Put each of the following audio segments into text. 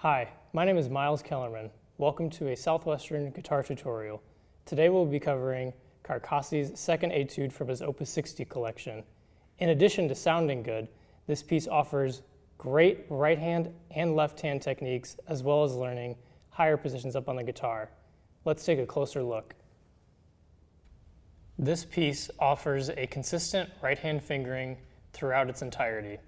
Hi, my name is Myles Kellerman. Welcome to a Southwestern guitar tutorial. Today we'll be covering Carcassi's second Etude from his Opus 60 collection. In addition to sounding good, this piece offers great right hand and left hand techniques as well as learning higher positions up on the guitar. Let's take a closer look. This piece offers a consistent right hand fingering throughout its entirety.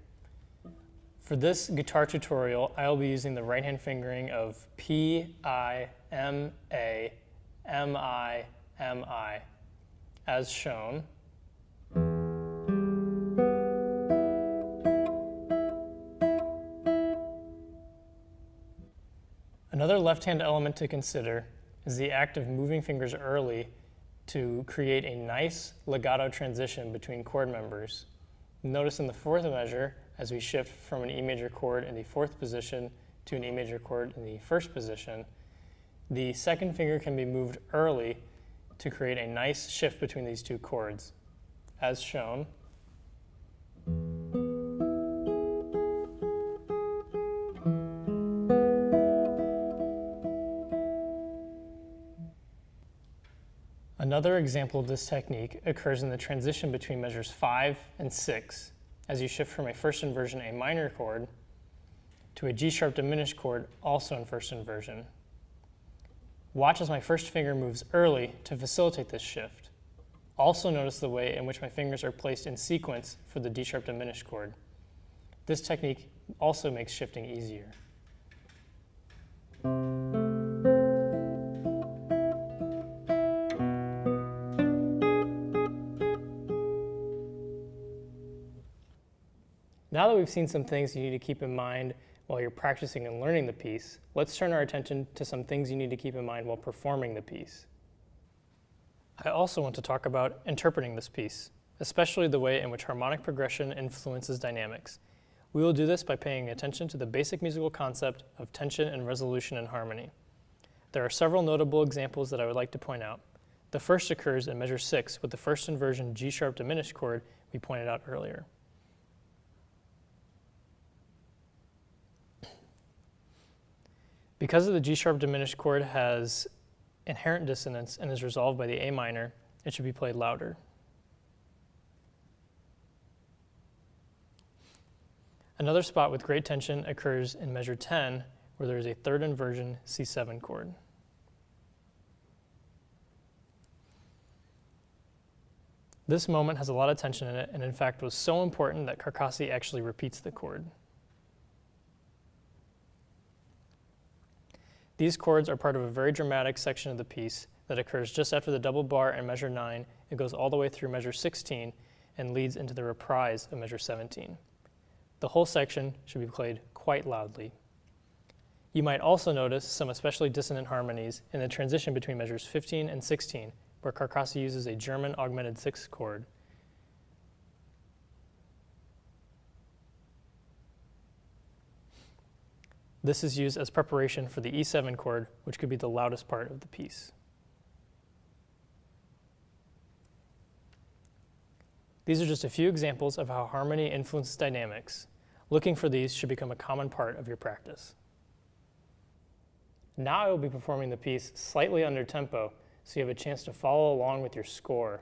For this guitar tutorial, I will be using the right hand fingering of P, I, M, A, M, I, M, I, as shown. Another left hand element to consider is the act of moving fingers early to create a nice legato transition between chord members. Notice in the fourth measure, as we shift from an E major chord in the fourth position to an E major chord in the first position, the second finger can be moved early to create a nice shift between these two chords, as shown. Another example of this technique occurs in the transition between measures 5 and 6, as you shift from a first inversion A minor chord to a G sharp diminished chord also in first inversion. Watch as my first finger moves early to facilitate this shift. Also notice the way in which my fingers are placed in sequence for the D sharp diminished chord. This technique also makes shifting easier. Now that we've seen some things you need to keep in mind while you're practicing and learning the piece, let's turn our attention to some things you need to keep in mind while performing the piece. I also want to talk about interpreting this piece, especially the way in which harmonic progression influences dynamics. We will do this by paying attention to the basic musical concept of tension and resolution in harmony. There are several notable examples that I would like to point out. The first occurs in measure 6 with the first inversion G sharp diminished chord we pointed out earlier. Because the G sharp diminished chord has inherent dissonance and is resolved by the A minor, it should be played louder. Another spot with great tension occurs in measure 10, where there is a third inversion C7 chord. This moment has a lot of tension in it, and in fact was so important that Carcassi actually repeats the chord. These chords are part of a very dramatic section of the piece that occurs just after the double bar in measure 9. It goes all the way through measure 16 and leads into the reprise of measure 17. The whole section should be played quite loudly. You might also notice some especially dissonant harmonies in the transition between measures 15 and 16, where Carcassi uses a German augmented 6th chord. This is used as preparation for the E7 chord, which could be the loudest part of the piece. These are just a few examples of how harmony influences dynamics. Looking for these should become a common part of your practice. Now I will be performing the piece slightly under tempo, so you have a chance to follow along with your score.